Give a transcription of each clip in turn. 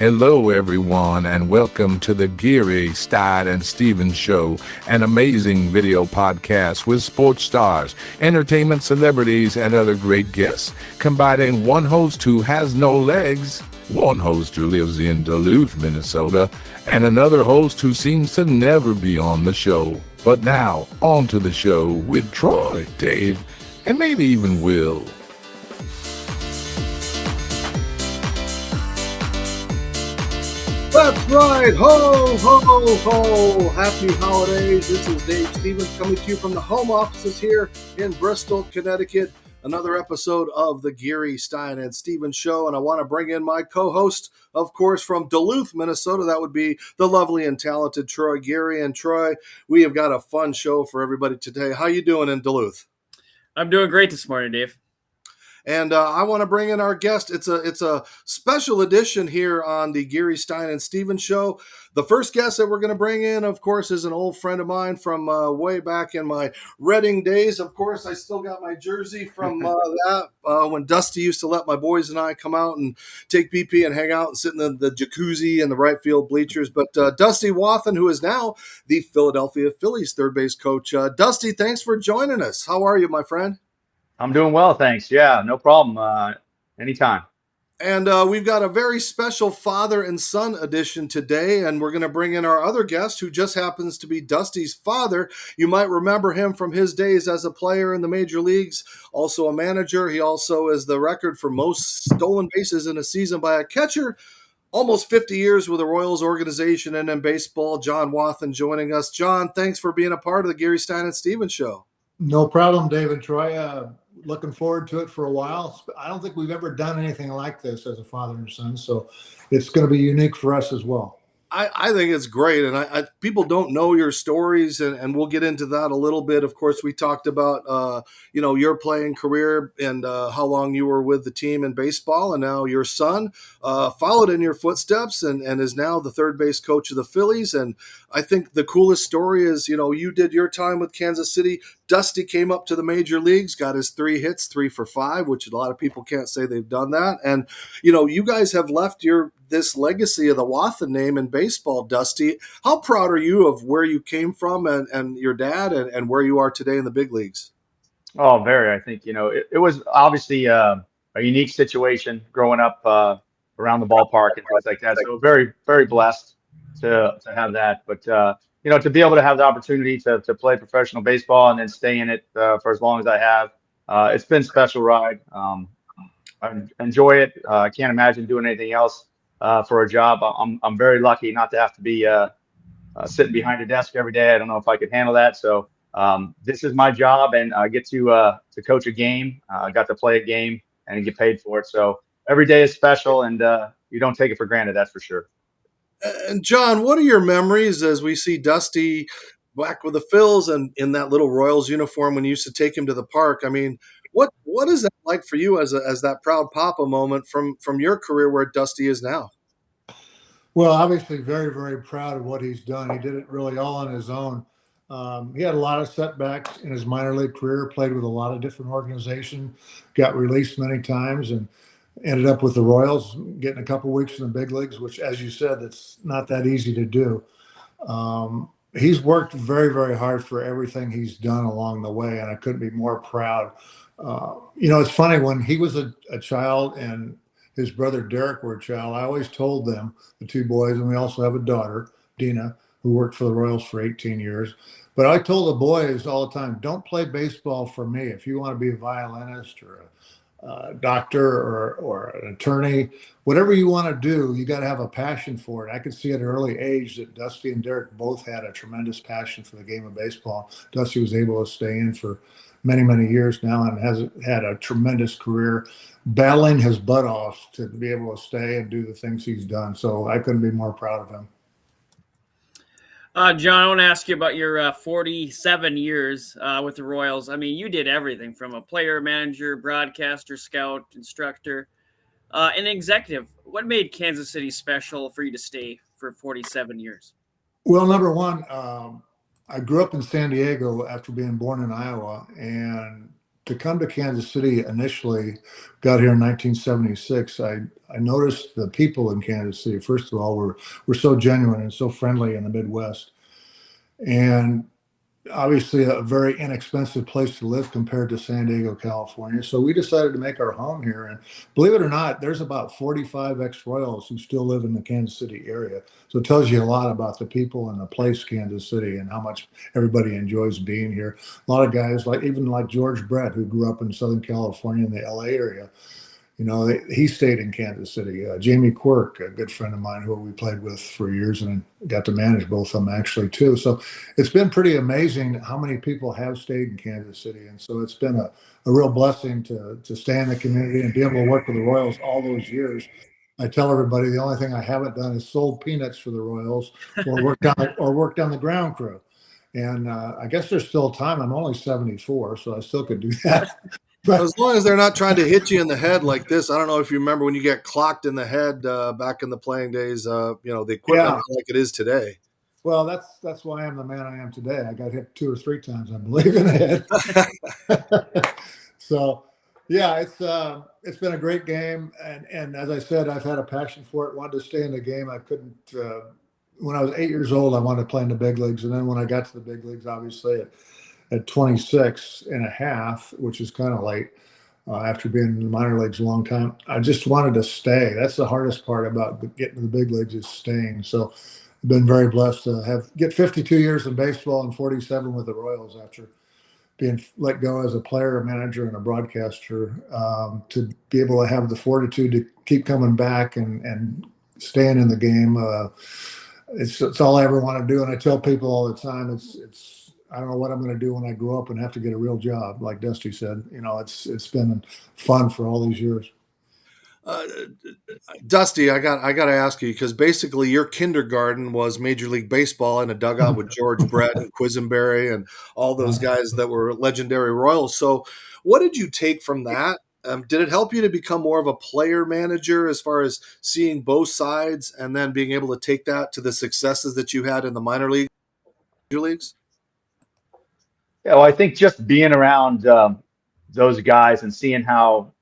Hello, everyone, and welcome to the Geary, Stein and Stevens Show, an amazing video podcast with sports stars, entertainment celebrities, and other great guests, combining one host who has no legs, one host who lives in Duluth, Minnesota, and another host who seems to never be on the show. But now, on to the show with Troy, Dave, and maybe even Will. That's right. Ho, ho, ho. Happy holidays. This is Dave Stevens coming to you from the home offices here in Bristol, Connecticut. Another episode of the Geary, Stein and Stevens Show. And I want to bring in my co-host, of course, from Duluth, Minnesota. That would be the lovely and talented Troy Geary. And Troy, we have got a fun show for everybody today. How you doing in Duluth? I'm doing great this morning, Dave. And I want to bring in our guest. It's a special edition here on the Geary, Stein and Stevens Show. The first guest that we're going to bring in, of course, is an old friend of mine from way back in my Reading days. Of course, I still got my jersey from that when Dusty used to let my boys and I come out and take BP and hang out and sit in the jacuzzi and the right field bleachers. But Dusty Wathan, who is now the Philadelphia Phillies third base coach. Dusty, thanks for joining us. How are you, my friend? I'm doing well, thanks. Yeah, no problem. Anytime. And we've got a very special father and son edition today, and we're going to bring in our other guest who just happens to be Dusty's father. You might remember him from his days as a player in the major leagues, also a manager. He also is the record for most stolen bases in a season by a catcher. Almost 50 years with the Royals organization and in baseball. John Wathan joining us. John, thanks for being a part of the Geary, Stein and Stevens Show. No problem, David. Troy, looking forward to it for a while. I don't think we've ever done anything like this as a father and son, so it's going to be unique for us as well. I think it's great, and people don't know your stories, and we'll get into that a little bit. Of course, we talked about your playing career and how long you were with the team in baseball, and now your son followed in your footsteps and is now the third base coach of the Phillies. And I think the coolest story is, you did your time with Kansas City. Dusty came up to the major leagues, got his 3 hits, 3 for 5, which a lot of people can't say they've done that. And, you guys have left this legacy of the Wathan name in baseball, Dusty. How proud are you of where you came from and your dad and where you are today in the big leagues? Oh, very. I think, it was obviously a unique situation growing up around the ballpark and things like that. So very, very blessed to have that. But, to be able to have the opportunity to play professional baseball and then stay in it for as long as I have, it's been a special ride. I enjoy it. I can't imagine doing anything else for a job. I'm very lucky not to have to be sitting behind a desk every day. I don't know if I could handle that. So this is my job, and I get to coach a game. I got to play a game and get paid for it. So every day is special, and you don't take it for granted. That's for sure. And John, what are your memories as we see Dusty back with the Phils and in that little Royals uniform when you used to take him to the park? I mean, what is that like for you as that proud papa moment from your career where Dusty is now? Well, obviously very, very proud of what he's done. He did it really all on his own. He had a lot of setbacks in his minor league career, played with a lot of different organizations, got released many times, and ended up with the Royals, getting a couple weeks in the big leagues, which, as you said, it's not that easy to do. He's worked very, very hard for everything he's done along the way, and I couldn't be more proud. It's funny, when he was a child and his brother Derek were a child, I always told them, the 2 boys, and we also have a daughter, Dina, who worked for the Royals for 18 years. But I told the boys all the time, don't play baseball for me. If you want to be a violinist or a doctor or an attorney, whatever you want to do, you got to have a passion for it. I could see at an early age that Dusty and Derek both had a tremendous passion for the game of baseball. Dusty was able to stay in for many, many years now and has had a tremendous career, battling his butt off to be able to stay and do the things he's done. So I couldn't be more proud of him. John, I want to ask you about your 47 years with the Royals. I mean, you did everything from a player, manager, broadcaster, scout, instructor, and executive. What made Kansas City special for you to stay for 47 years? Well, number one, I grew up in San Diego after being born in Iowa, and to come to Kansas City initially, got here in 1976. I I noticed the people in Kansas City, first of all, were so genuine and so friendly in the Midwest. And obviously a very inexpensive place to live compared to San Diego, California. So we decided to make our home here. And believe it or not, there's about 45 ex-Royals who still live in the Kansas City area. So it tells you a lot about the people and the place, Kansas City, and how much everybody enjoys being here. A lot of guys, even like George Brett, who grew up in Southern California in the LA area, he stayed in Kansas City. Jamie Quirk, a good friend of mine who we played with for years, and got to manage both of them actually too. So it's been pretty amazing how many people have stayed in Kansas City. And so it's been a real blessing to stay in the community and be able to work with the Royals all those years. I tell everybody the only thing I haven't done is sold peanuts for the Royals or worked on the ground crew. And I guess there's still time. I'm only 74, so I still could do that. But as long as they're not trying to hit you in the head like this, I don't know if you remember when you get clocked in the head back in the playing days. The equipment not like it is today. Well, that's why I'm the man I am today. I got hit 2 or 3 times, I believe, in the head. So, yeah, it's been a great game, and as I said, I've had a passion for it. Wanted to stay in the game. I couldn't. When I was 8 years old, I wanted to play in the big leagues, and then when I got to the big leagues, obviously at 26 and a half, which is kind of late after being in the minor leagues a long time, I just wanted to stay. That's the hardest part about getting to the big leagues is staying. So I've been very blessed to get 52 years in baseball and 47 with the Royals after being let go as a player, a manager, and a broadcaster, to be able to have the fortitude to keep coming back and staying in the game. It's all I ever want to do. And I tell people all the time, I don't know what I'm going to do when I grow up and have to get a real job. Like Dusty said, it's been fun for all these years. Dusty, I got to ask you, because basically your kindergarten was Major League Baseball in a dugout with George Brett and Quisenberry and all those guys that were legendary Royals. So what did you take from that? Did it help you to become more of a player manager as far as seeing both sides and then being able to take that to the successes that you had in the minor leagues? Yeah, well, I think just being around those guys and seeing how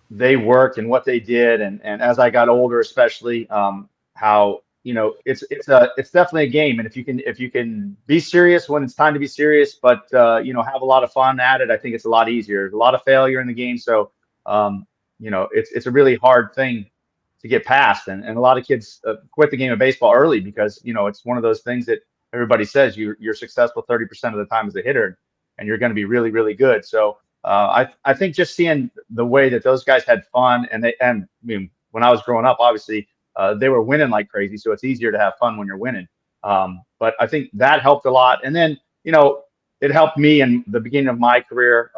they worked and what they did, and as I got older, especially how it's definitely a game, and if you can be serious when it's time to be serious, but have a lot of fun at it, I think it's a lot easier. There's a lot of failure in the game, so it's a really hard thing to get past, and a lot of kids quit the game of baseball early because it's one of those things that everybody says you're successful 30% of the time as a hitter, and you're going to be really, really good. So I think just seeing the way that those guys had fun, and when I was growing up, obviously they were winning like crazy, so it's easier to have fun when you're winning. But I think that helped a lot, and then it helped me in the beginning of my career.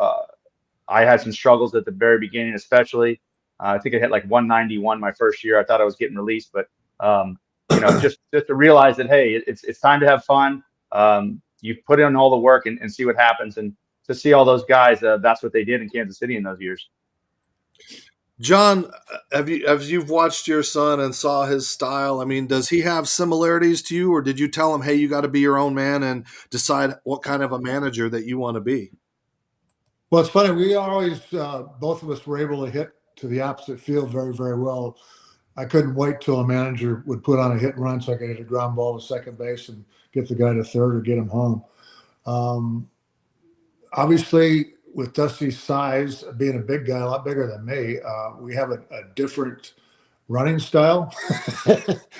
I had some struggles at the very beginning, especially. I think I hit like 191 my first year. I thought I was getting released, but just to realize that, hey, it's time to have fun. You put in all the work and see what happens. And to see all those guys, that's what they did in Kansas City in those years. John, as you've watched your son and saw his style, I mean, does he have similarities to you, or did you tell him, hey, you got to be your own man and decide what kind of a manager that you want to be? Well, it's funny. We always, both of us were able to hit to the opposite field very, very well. I couldn't wait till a manager would put on a hit and run so I could hit a ground ball to second base and get the guy to third or get him home. Obviously, with Dusty's size, being a big guy, a lot bigger than me, we have a different running style.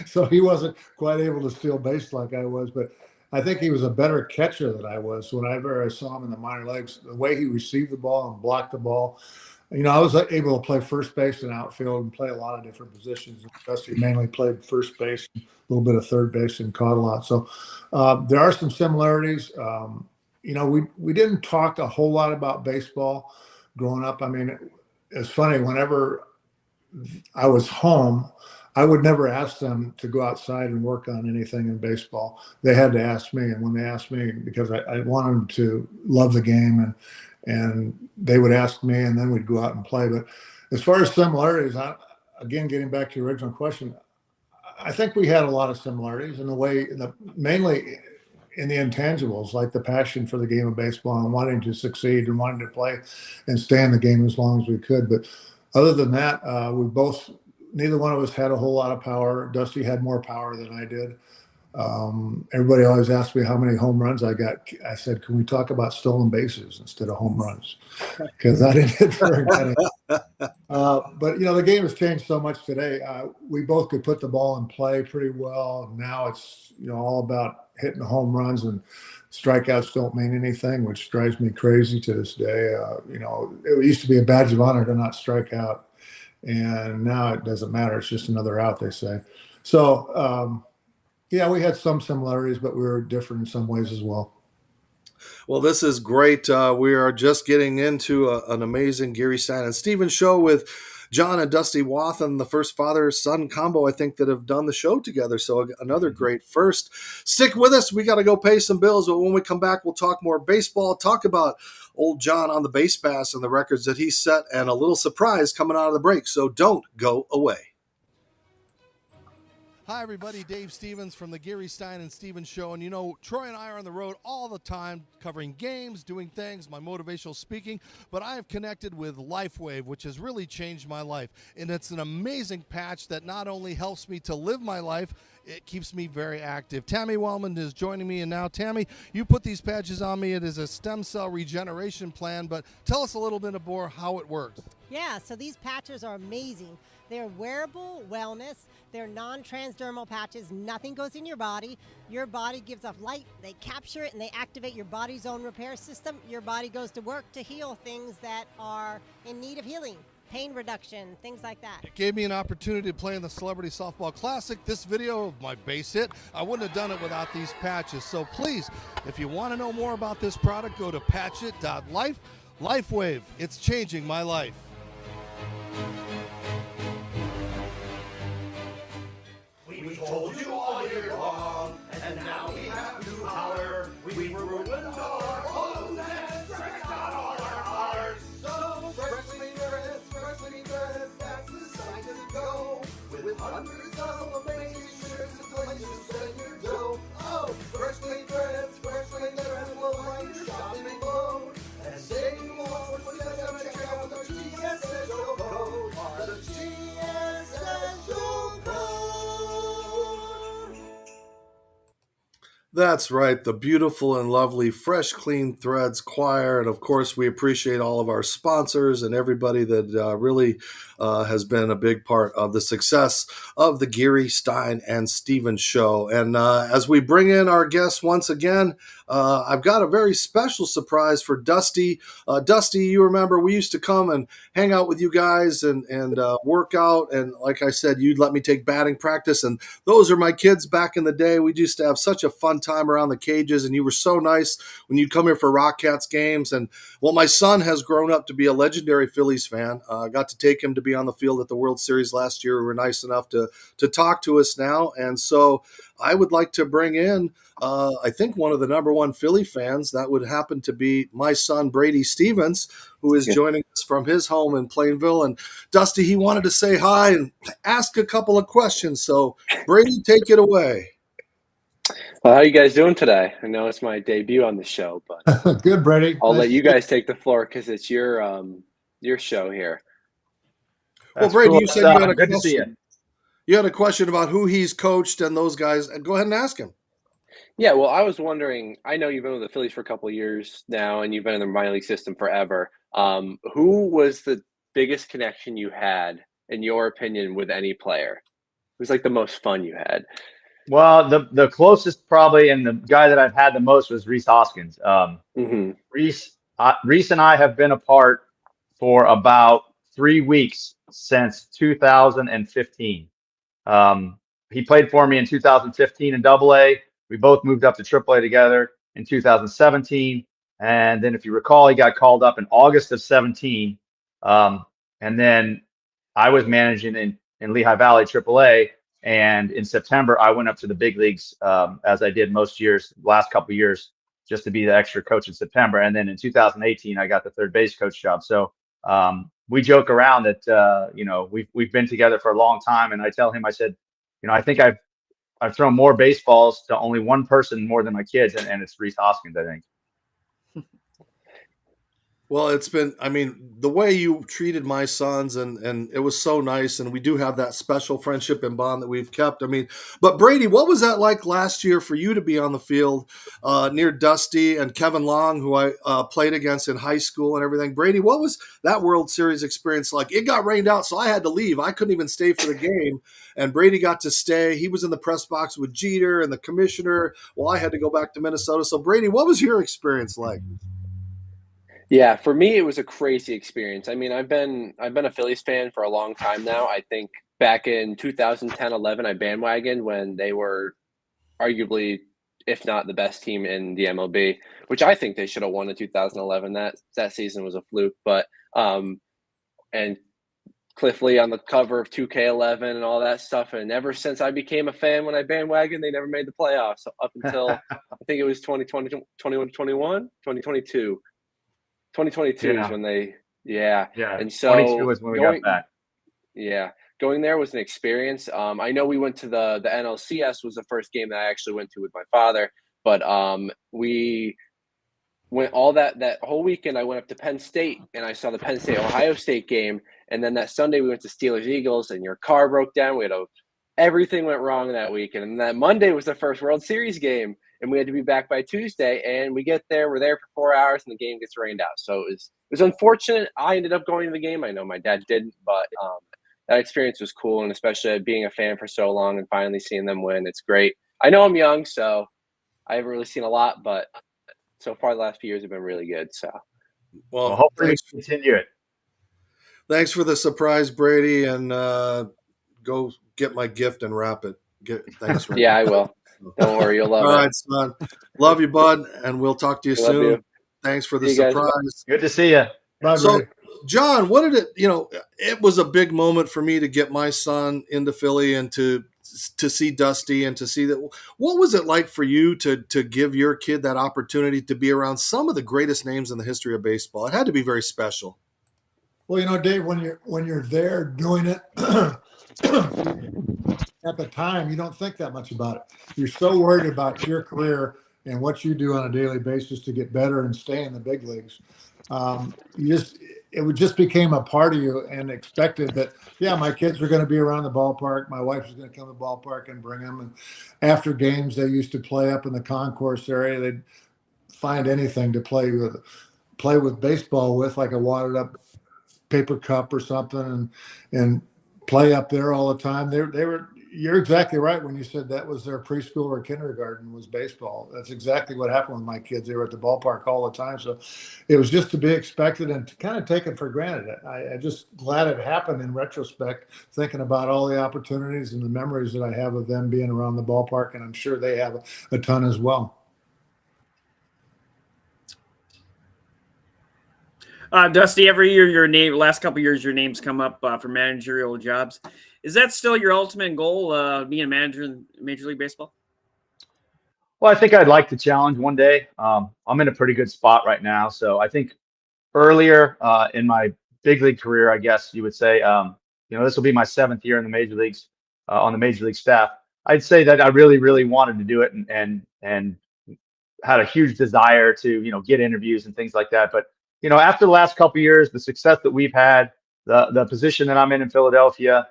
So he wasn't quite able to steal base like I was, but I think he was a better catcher than I was. Whenever I saw him in the minor leagues, the way he received the ball and blocked the ball, I was able to play first base and outfield and play a lot of different positions. Dusty mainly played first base, a little bit of third base, and caught a lot. So there are some similarities. We didn't talk a whole lot about baseball growing up. I mean, it's funny. Whenever I was home, I would never ask them to go outside and work on anything in baseball. They had to ask me. And when they asked me, because I wanted them to love the game, and they would ask me, and then we'd go out and play. But as far as similarities, again, getting back to your original question, I think we had a lot of similarities in the way, mainly in the intangibles, like the passion for the game of baseball and wanting to succeed and wanting to play and stay in the game as long as we could. But other than that, we both neither one of us had a whole lot of power. Dusty had more power than I did. Everybody always asked me how many home runs I got. I said, can we talk about stolen bases instead of home runs? Because I didn't hit very many. But, the game has changed so much today. We both could put the ball in play pretty well. Now it's, all about hitting home runs, and strikeouts don't mean anything, which drives me crazy to this day. It used to be a badge of honor to not strike out. And now it doesn't matter. It's just another out, they say. So, yeah, we had some similarities, but we were different in some ways as well. Well, this is great. We are just getting into an amazing Geary, Stein and Stevens show with John and Dusty Wathan, the first father-son combo, I think, that have done the show together. So another great first. Stick with us. We got to go pay some bills. But when we come back, we'll talk more baseball, talk about old John on the base pass and the records that he set, and a little surprise coming out of the break. So don't go away. Hi, everybody. Dave Stevens from the Geary, Stein and Stevens Show. And Troy and I are on the road all the time covering games, doing things, my motivational speaking. But I have connected with LifeWave, which has really changed my life. And it's an amazing patch that not only helps me to live my life, it keeps me very active. Tammy Wellman is joining me. And now, Tammy, you put these patches on me. It is a stem cell regeneration plan. But tell us a little bit more how it works. Yeah, so these patches are amazing. They're wearable wellness. They're non-transdermal patches. Nothing goes in your body. Your body gives off light. They capture it and they activate your body's own repair system. Your body goes to work to heal things that are in need of healing. Pain reduction, things like that. It gave me an opportunity to play in the Celebrity Softball Classic. This video of my base hit, I wouldn't have done it without these patches. So please, if you want to know more about this product, go to patchit.life. LifeWave, it's changing my life. We told you all year long, and now we have to holler. We ruined all our hopes and scratched out all our collars. So freshly dressed, that's the sign to go. With hundreds of amazing shirts and places to spend your dough. Oh, freshly dressed, will find your shopping load. And save more for check out with the GSS show code. The GSS show code. That's right, the beautiful and lovely Fresh Clean Threads Choir. And of course, we appreciate all of our sponsors and everybody that really has been a big part of the success of the Geary, Stein and Stevens Show. And as we bring in our guests once again, I've got a very special surprise for Dusty. Dusty, you remember we used to come and hang out with you guys and work out. And like I said, you'd let me take batting practice. And those are my kids back in the day. We used to have such a fun time around the cages. And you were so nice when you'd come here for Rock Cats games. And well, my son has grown up to be a legendary Phillies fan. I got to take him to be on the field at the World Series last year. We were nice enough to talk to us now. And so I would like to bring in, I think, one of the number one Philly fans. That would happen to be my son, Brady Stevens, who is joining us from his home in Plainville. And Dusty, he wanted to say hi and ask a couple of questions. So Brady, take it away. Well, how are you guys doing today? I know it's my debut on the show, but Good, Brady. I'll let you guys take the floor because it's your show here. Well, Brady, cool. you said you had a Good to see you. question. You had a question about who he's coached and those guys. Go ahead and ask him. Yeah, well, I was wondering, I know you've been with the Phillies for a couple of years now, and you've been in the minor league system forever. Who was the biggest connection you had, in your opinion, with any player? Who's like the most fun you had? Well, the closest probably, and the guy that I've had the most was Rhys Hoskins. Rhys and I have been apart for about 3 weeks since 2015. He played for me in 2015 in Double-A. We both moved up to Triple-A together in 2017. And then if you recall, he got called up in August of 17. And then I was managing in Lehigh Valley Triple-A. And in September, I went up to the big leagues, as I did most years, last couple of years, just to be the extra coach in September. And then in 2018, I got the third base coach job. So we joke around that, we've been together for a long time. And I tell him, I said, I think I've thrown more baseballs to only one person more than my kids. And it's Rhys Hoskins, I think. Well, it's been, I mean, the way you treated my sons and it was so nice. And we do have that special friendship and bond that we've kept. I mean, but Brady, what was that like last year for you to be on the field near Dusty and Kevin Long, who I played against in high school and everything? Brady, what was that World Series experience like? It got rained out, so I had to leave. I couldn't even stay for the game. And Brady got to stay. He was in the press box with Jeter and the commissioner. Well, I had to go back to Minnesota. So, Brady, what was your experience like? Yeah, for me, it was a crazy experience. I mean, I've been a Phillies fan for a long time now. I think back in 2010-11, I bandwagoned when they were arguably, if not the best team in the MLB, which I think they should have won in 2011. That season was a fluke, but and Cliff Lee on the cover of 2K11 and all that stuff. And ever since I became a fan, when I bandwagoned, they never made the playoffs up until I think it was 2020, 2021, 2022. 2022 is when they, yeah. Yeah. And so 22 was when we got back. yeah, going there was an experience. I know we went to the NLCS was the first game that I actually went to with my father, but we went all that whole weekend. I went up to Penn State and I saw the Penn State Ohio State game, and then that Sunday we went to Steelers Eagles, and your car broke down. Everything went wrong that weekend, and that Monday was the first World Series game, and we had to be back by Tuesday. And we get there, we're there for 4 hours, and the game gets rained out. So it was unfortunate. I ended up going to the game. I know my dad didn't, but that experience was cool, and especially being a fan for so long and finally seeing them win, it's great. I know I'm young, so I haven't really seen a lot, but so far the last few years have been really good. So, well hopefully we continue it. Thanks for the surprise, Brady, and go get my gift and wrap it. Thanks. Yeah, I will. Don't worry, you'll love it. All right, son. Love you, bud, and we'll talk to you soon. You. Thanks for the See you guys. surprise. Good to see you. Bye, So, Brady. John, what did it? It was a big moment for me to get my son into Philly and to see Dusty and to see that. What was it like for you to give your kid that opportunity to be around some of the greatest names in the history of baseball? It had to be very special. Well, Dave, when you're there doing it at the time, you don't think that much about it. You're so worried about your career and what you do on a daily basis to get better and stay in the big leagues. It just became a part of you and expected that, yeah, my kids were going to be around the ballpark. My wife was going to come to the ballpark and bring them. And after games, they used to play up in the concourse area. They'd find anything to play with baseball with, like a watered up paper cup or something, and play up there all the time. You're exactly right when you said that was their preschool or kindergarten was baseball. That's exactly what happened with my kids. They were at the ballpark all the time. So it was just to be expected and to kind of take it for granted. I just glad it happened in retrospect, thinking about all the opportunities and the memories that I have of them being around the ballpark. And I'm sure they have a ton as well. Dusty, every year last couple of years, your names come up for managerial jobs. Is that still your ultimate goal, being a manager in Major League Baseball? Well, I think I'd like to challenge one day. I'm in a pretty good spot right now. So I think earlier in my big league career, I guess you would say, this will be my 7th year in the major leagues on the major league staff. I'd say that I really, really wanted to do it and had a huge desire to, get interviews and things like that. But, after the last couple of years, the success that we've had, the position that I'm in Philadelphia,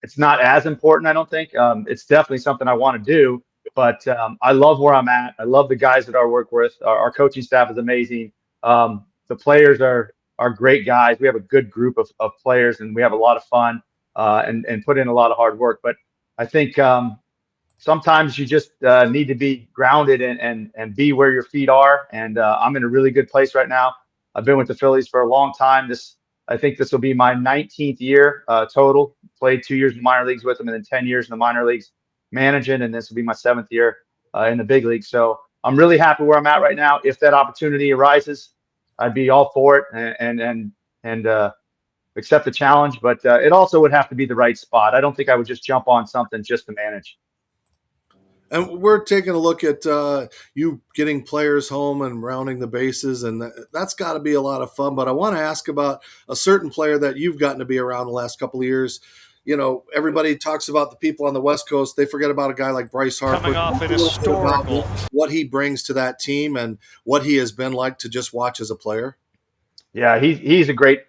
it's not as important, I don't think. It's definitely something I want to do, but I love where I'm at. I love the guys that I work with. Our coaching staff is amazing. The players are great guys. We have a good group of players, and we have a lot of fun and put in a lot of hard work. But I think sometimes you just need to be grounded and be where your feet are. And I'm in a really good place right now. I've been with the Phillies for a long time. I think this will be my 19th year total. Played 2 years in the minor leagues with them, and then 10 years in the minor leagues managing. And this will be my 7th year in the big league. So I'm really happy where I'm at right now. If that opportunity arises, I'd be all for it and accept the challenge. But it also would have to be the right spot. I don't think I would just jump on something just to manage. And we're taking a look at you getting players home and rounding the bases, and that's got to be a lot of fun. But I want to ask about a certain player that you've gotten to be around the last couple of years. everybody talks about the people on the West Coast. They forget about a guy like Bryce Harper. Coming off an historical. What he brings to that team and what he has been like to just watch as a player. Yeah, he's a great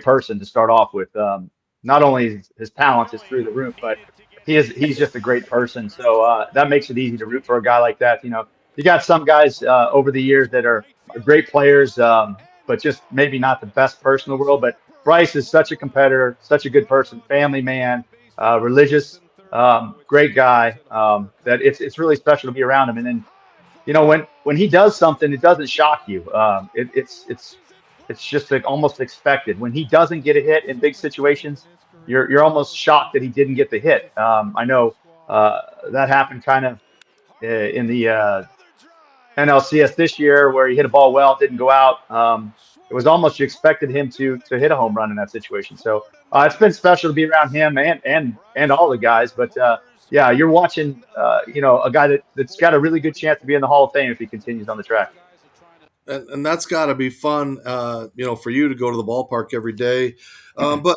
person to start off with. Not only his talent is through the roof, but he's just a great person. So that makes it easy to root for a guy like that. You got some guys over the years that are great players, but just maybe not the best person in the world. But Bryce is such a competitor, such a good person, family man, religious, great guy. That it's really special to be around him. And then when he does something, it doesn't shock you. It's just like almost expected. When he doesn't get a hit in big situations, you're almost shocked that he didn't get the hit. I know that happened kind of in the NLCS this year where he hit a ball well, didn't go out. It was almost you expected him to hit a home run in that situation. So it's been special to be around him and all the guys. But yeah, you're watching a guy that's got a really good chance to be in the Hall of Fame if he continues on the track. And that's got to be fun, for you to go to the ballpark every day. But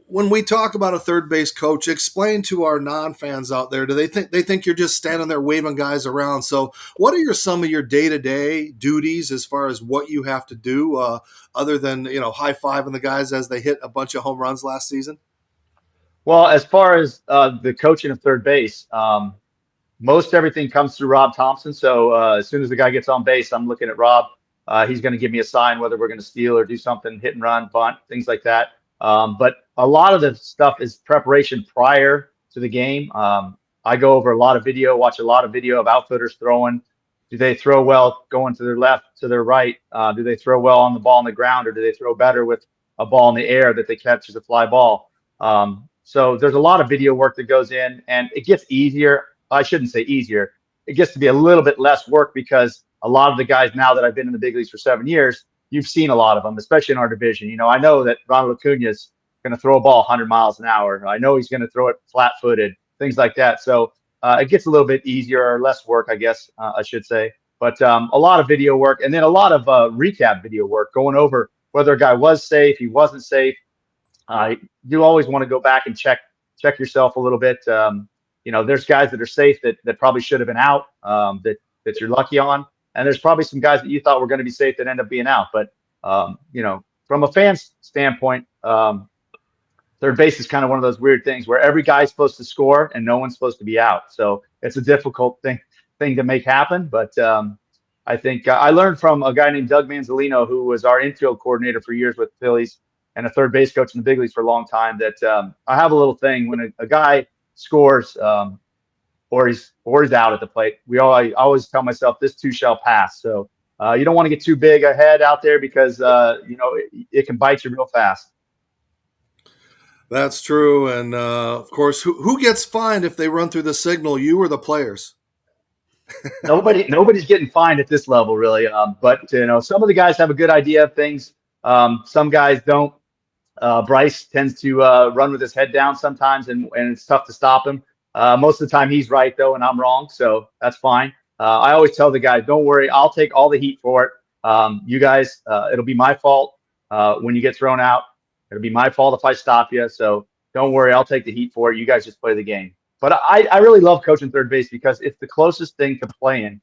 when we talk about a third base coach, explain to our non-fans out there, do they think you're just standing there waving guys around? So what are some of your day-to-day duties as far as what you have to do other than, high-fiving the guys as they hit a bunch of home runs last season? Well, as far as the coaching of third base, most everything comes through Rob Thompson. So as soon as the guy gets on base, I'm looking at Rob. He's going to give me a sign whether we're going to steal or do something, hit and run, bunt, things like that. But a lot of the stuff is preparation prior to the game. I go over a lot of video, watch a lot of video of outfielders throwing. Do they throw well going to their left, to their right? Do they throw well on the ball on the ground, or do they throw better with a ball in the air that they catch as a fly ball? So there's a lot of video work that goes in, and it gets easier. I shouldn't say easier. It gets to be a little bit less work because a lot of the guys now that I've been in the big leagues for 7 years, you've seen a lot of them, especially in our division. I know that Ronald Acuna is going to throw a ball 100 miles an hour. I know he's going to throw it flat-footed, things like that. So it gets a little bit easier or less work, I guess I should say. But a lot of video work, and then a lot of recap video work, going over whether a guy was safe, he wasn't safe. You always want to go back and check yourself a little bit. There's guys that are safe that probably should have been out, that you're lucky on. And there's probably some guys that you thought were going to be safe that end up being out. But, from a fan's standpoint, third base is kind of one of those weird things where every guy's supposed to score and no one's supposed to be out. So it's a difficult thing to make happen. But I think I learned from a guy named Doug Manzolino, who was our infield coordinator for years with the Phillies and a third base coach in the big leagues for a long time, that I have a little thing when a guy scores or he's out at the plate. I always tell myself this too shall pass. So you don't want to get too big ahead out there because it can bite you real fast. That's true. And of course, who gets fined if they run through the signal, you or the players? Nobody's getting fined at this level, really. But some of the guys have a good idea of things. Some guys don't. Bryce tends to run with his head down sometimes, and it's tough to stop him. Most of the time he's right, though, and I'm wrong, so that's fine. I always tell the guys, don't worry, I'll take all the heat for it. You guys, it'll be my fault when you get thrown out. It'll be my fault if I stop you, so don't worry, I'll take the heat for it. You guys just play the game. But I really love coaching third base because it's the closest thing to playing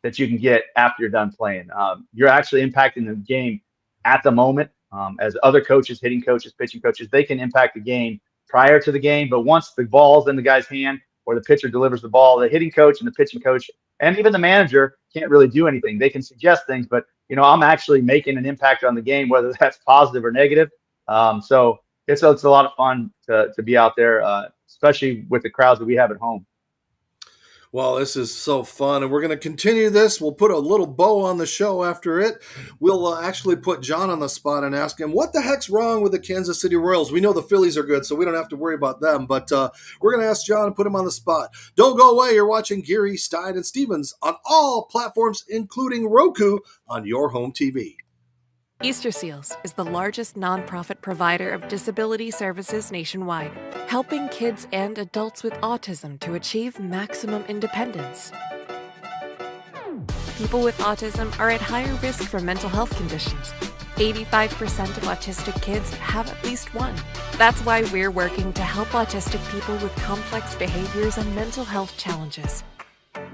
that you can get after you're done playing. You're actually impacting the game at the moment. As other coaches, hitting coaches, pitching coaches, they can impact the game prior to the game. But once the ball's in the guy's hand or the pitcher delivers the ball, the hitting coach and the pitching coach and even the manager can't really do anything. They can suggest things, but I'm actually making an impact on the game, whether that's positive or negative. So it's a lot of fun to be out there, especially with the crowds that we have at home. Well, this is so fun, and we're going to continue this. We'll put a little bow on the show after it. We'll actually put John on the spot and ask him, what the heck's wrong with the Kansas City Royals? We know the Phillies are good, so we don't have to worry about them, but we're going to ask John and put him on the spot. Don't go away. You're watching Geary, Stein and Stevens on all platforms, including Roku, on your home TV. Easter Seals is the largest nonprofit provider of disability services nationwide, helping kids and adults with autism to achieve maximum independence. People with autism are at higher risk for mental health conditions, 85% of autistic kids have at least one. That's why we're working to help autistic people with complex behaviors and mental health challenges.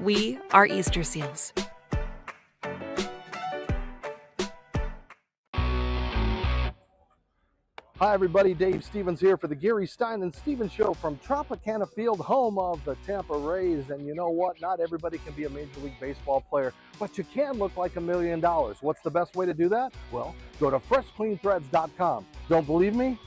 We are Easter Seals. Hi, everybody. Dave Stevens here for the Geary, Stein and Stevens Show from Tropicana Field, home of the Tampa Rays. And you know what? Not everybody can be a Major League Baseball player, but you can look like $1 million. What's the best way to do that? Well, go to freshcleanthreads.com. Don't believe me?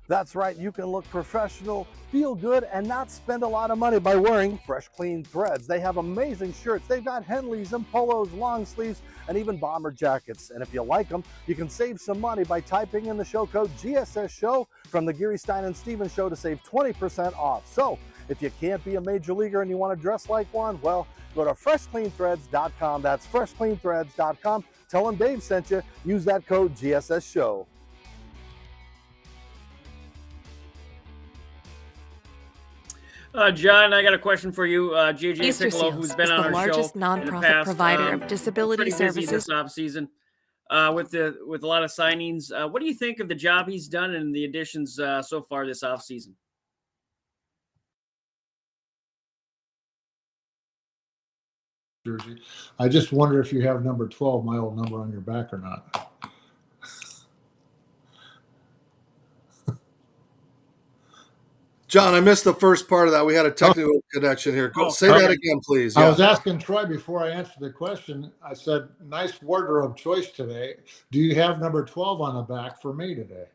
That's right. You can look professional, feel good, and not spend a lot of money by wearing Fresh Clean Threads. They have amazing shirts. They've got Henleys and polos, long sleeves, and even bomber jackets. And if you like them, you can save some money by typing in the show code GSS Show from the Geary, Stein and Stevens Show to save 20% off. So if you can't be a major leaguer and you want to dress like one, well, go to freshcleanthreads.com. That's freshcleanthreads.com. Tell them Dave sent you. Use that code GSS Show. John, I got a question for you. JJ Easter Piccolo, Seals who's been is on the our largest show in the nonprofit past, provider of disability pretty busy services. this offseason with a lot of signings. What do you think of the job he's done and the additions so far this offseason? Jersey. I just wonder if you have number 12, my old number, on your back or not. John, I missed the first part of that. We had a technical connection here. Say that again, please. I Yeah. was asking Troy before I answered the question. I said, nice wardrobe choice today. Do you have number 12 on the back for me today?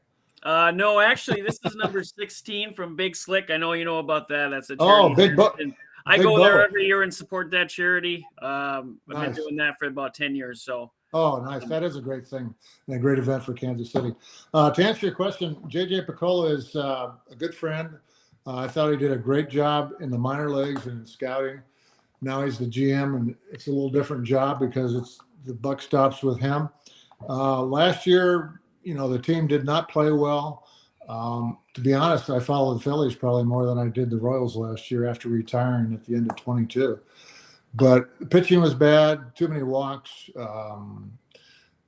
No, actually, this is number 16 from Big Slick. I know you know about that. That's a Oh, charity. big book. I Big go there bow. every year and support that charity. I've Nice. been doing that for about 10 years. So. Oh, nice. That is a great thing and a great event for Kansas City. To answer your question, JJ Piccolo is a good friend. I thought he did a great job in the minor leagues and in scouting. Now he's the GM, and it's a little different job because the buck stops with him. Last year, the team did not play well. To be honest, I followed the Phillies probably more than I did the Royals last year after retiring at the end of 22. But pitching was bad, too many walks.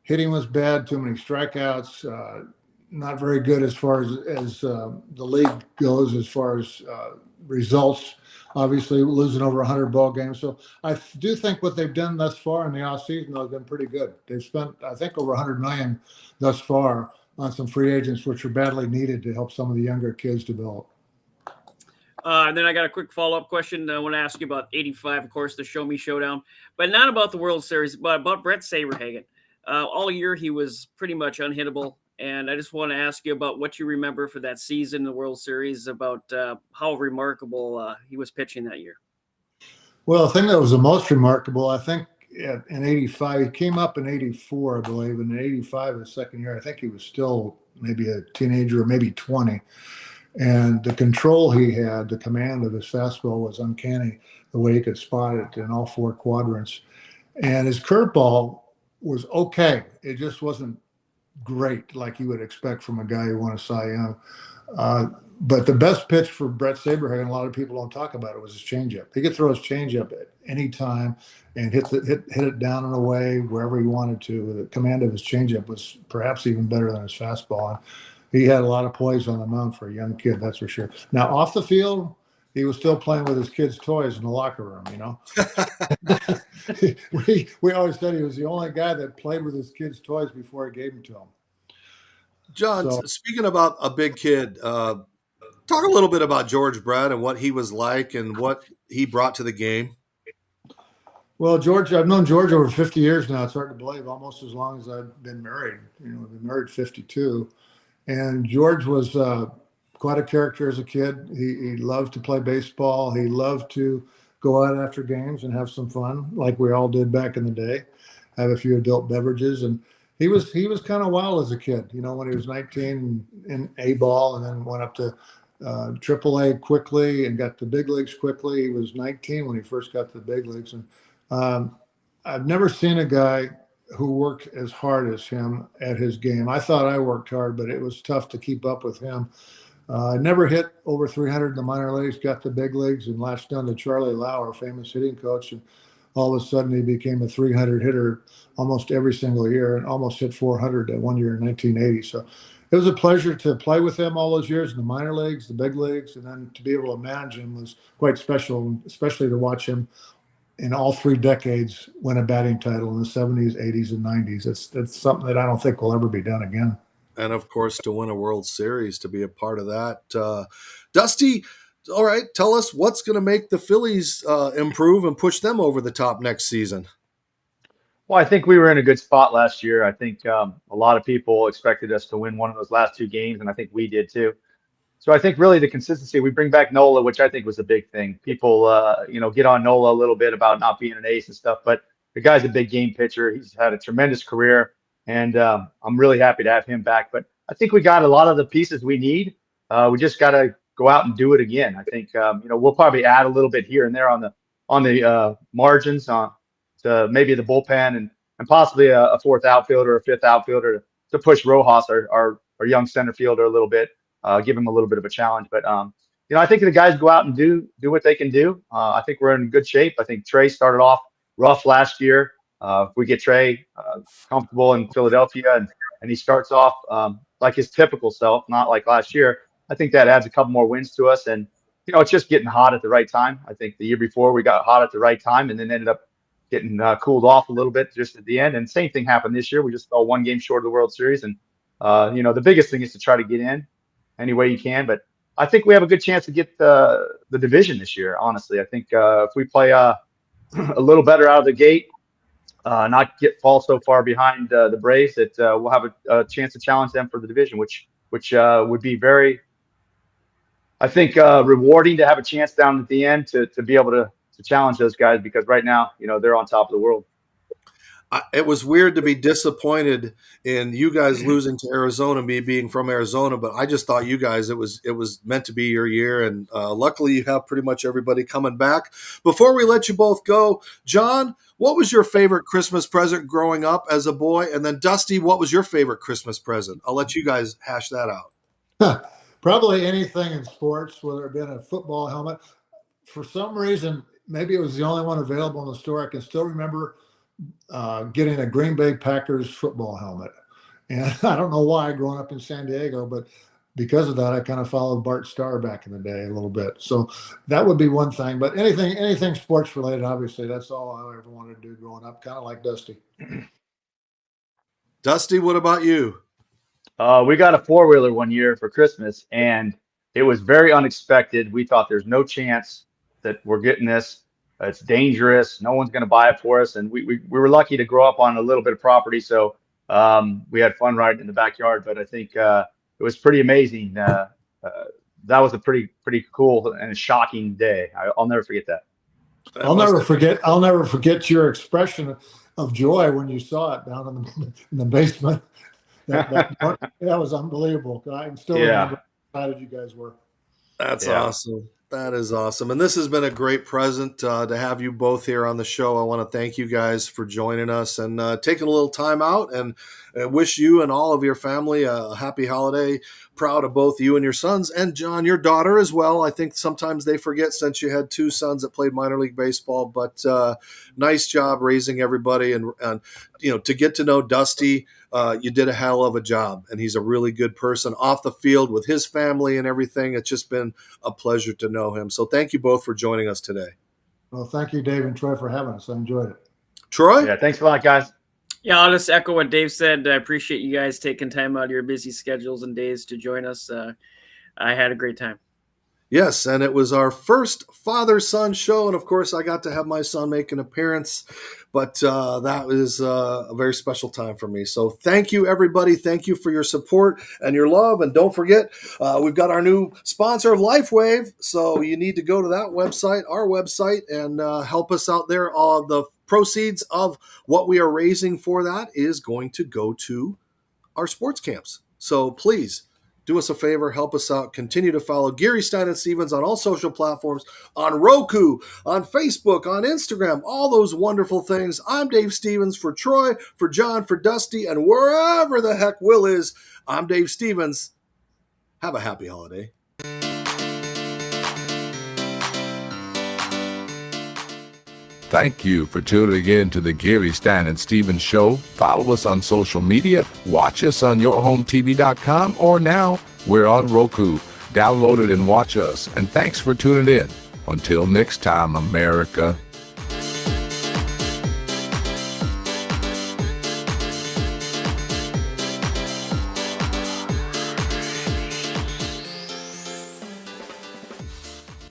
Hitting was bad, too many strikeouts. Not very good as far as the league goes, as far as results. Obviously, losing over 100 ball games. So I do think what they've done thus far in the offseason has been pretty good. They've spent, I think, over $100 million thus far on some free agents, which are badly needed to help some of the younger kids develop. And then I got a quick follow-up question. I want to ask you about 85, of course, the Show Me Showdown, but not about the World Series, but about Brett Saberhagen. All year, he was pretty much unhittable. And I just want to ask you about what you remember for that season, the World Series, about how remarkable he was pitching that year. Well, the thing that was the most remarkable, I think, in 85, he came up in 84, I believe, and in 85, his second year, I think he was still maybe a teenager or maybe 20. And the control he had, the command of his fastball was uncanny, the way he could spot it in all four quadrants. And his curveball was okay. It just wasn't great like you would expect from a guy who won a Cy Young. But the best pitch for Brett Saberhagen, a lot of people don't talk about it, was his changeup. He could throw his changeup at any time and hit it down and away wherever he wanted to. The command of his changeup was perhaps even better than his fastball. And he had a lot of plays on the mound for a young kid, that's for sure. Now, off the field, he was still playing with his kids' toys in the locker room, we always said he was the only guy that played with his kids' toys before he gave them to him. John, speaking about a big kid, talk a little bit about George Brett and what he was like and what he brought to the game. Well, George, I've known George over 50 years now. It's hard to believe, almost as long as I've been married. I've been married 52. And George was quite a character as a kid. He loved to play baseball. He loved to go out after games and have some fun, like we all did back in the day, have a few adult beverages. And he was kind of wild as a kid, when he was 19 in A-ball and then went up to AAA quickly and got to big leagues quickly. He was 19 when he first got to the big leagues. And I've never seen a guy who worked as hard as him at his game. I thought I worked hard, but it was tough to keep up with him. I never hit over 300 in the minor leagues, got to big leagues, and latched on to Charlie Lau, our famous hitting coach. And all of a sudden he became a 300 hitter almost every single year and almost hit 400 that one year in 1980. So it was a pleasure to play with him all those years in the minor leagues, the big leagues, and then to be able to manage him was quite special, especially to watch him in all 3 decades win a batting title in the 70s, 80s, and 90s. It's something that I don't think will ever be done again. And of course, to win a World Series, to be a part of that. Dusty, all right, tell us what's going to make the Phillies improve and push them over the top next season. Well, I think we were in a good spot last year. I think a lot of people expected us to win one of those last 2 games, and I think we did too. So I think really the consistency, we bring back Nola, which I think was a big thing. People, get on Nola a little bit about not being an ace and stuff, but the guy's a big game pitcher. He's had a tremendous career, and I'm really happy to have him back. But I think we got a lot of the pieces we need. We just got to go out and do it again. I think, we'll probably add a little bit here and there on the margins to maybe the bullpen and possibly a 4th outfielder or a 5th outfielder to push Rojas, our young center fielder, a little bit. Give him a little bit of a challenge. But, I think the guys go out and do what they can do. I think we're in good shape. I think Trey started off rough last year. If we get Trey comfortable in Philadelphia and he starts off like his typical self, not like last year, I think that adds a couple more wins to us. And, it's just getting hot at the right time. I think the year before we got hot at the right time and then ended up getting cooled off a little bit just at the end. And same thing happened this year. We just fell 1 game short of the World Series. And, the biggest thing is to try to get in any way you can. But I think we have a good chance to get the division this year, honestly. I think if we play a little better out of the gate, not fall so far behind the Braves, that we'll have a chance to challenge them for the division, which would be very, I think, rewarding to have a chance down at the end to be able to challenge those guys, because right now, they're on top of the world. It was weird to be disappointed in you guys losing to Arizona, me being from Arizona, but I just thought you guys, it was meant to be your year, and luckily you have pretty much everybody coming back. Before we let you both go, John, what was your favorite Christmas present growing up as a boy? And then Dusty, what was your favorite Christmas present? I'll let you guys hash that out. Probably anything in sports, whether it been a football helmet. For some reason, maybe it was the only one available in the store. I can still remember getting a Green Bay Packers football helmet. And I don't know why, growing up in San Diego, but because of that, I kind of followed Bart Starr back in the day a little bit. So that would be one thing. But anything sports related, obviously, that's all I ever wanted to do growing up, kind of like Dusty. Dusty, what about you? We got a 4-wheeler one year for Christmas, and it was very unexpected. We thought there's no chance that we're getting this. It's dangerous. No one's going to buy it for us. And we were lucky to grow up on a little bit of property. So we had fun riding in the backyard. But I think it was pretty amazing. That was a pretty cool and shocking day. I'll never forget that. I'll never forget your expression of joy when you saw it down in the basement. That was unbelievable. I can still remember how excited you guys were. That's awesome. That is awesome. And this has been a great present to have you both here on the show. I want to thank you guys for joining us and taking a little time out, and wish you and all of your family a happy holiday. Proud of both you and your sons, and John, your daughter as well. I think sometimes they forget, since you had 2 sons that played minor league baseball, but nice job raising everybody. And to get to know Dusty, you did a hell of a job, and he's a really good person off the field with his family and everything. It's just been a pleasure to know him. So thank you both for joining us today. Well, thank you, Dave and Troy, for having us. I enjoyed it. Troy? Yeah, thanks a lot, guys. Yeah, I'll just echo what Dave said. I appreciate you guys taking time out of your busy schedules and days to join us. I had a great time. Yes, and it was our first father-son show, and of course I got to have my son make an appearance, but that was a very special time for me. So thank you, everybody. Thank you for your support and your love, and don't forget, we've got our new sponsor of LifeWave, so you need to go to that website, our website, and help us out there. All the proceeds of what we are raising for that is going to go to our sports camps. So please, do us a favor, help us out. Continue to follow Geary, Stein and Stevens on all social platforms, on Roku, on Facebook, on Instagram, all those wonderful things. I'm Dave Stevens for Troy, for John, for Dusty, and wherever the heck Will is, I'm Dave Stevens. Have a happy holiday. Thank you for tuning in to the Geary, Stein and Stevens Show. Follow us on social media, watch us on yourhometv.com, or now we're on Roku. Download it and watch us. And thanks for tuning in. Until next time, America.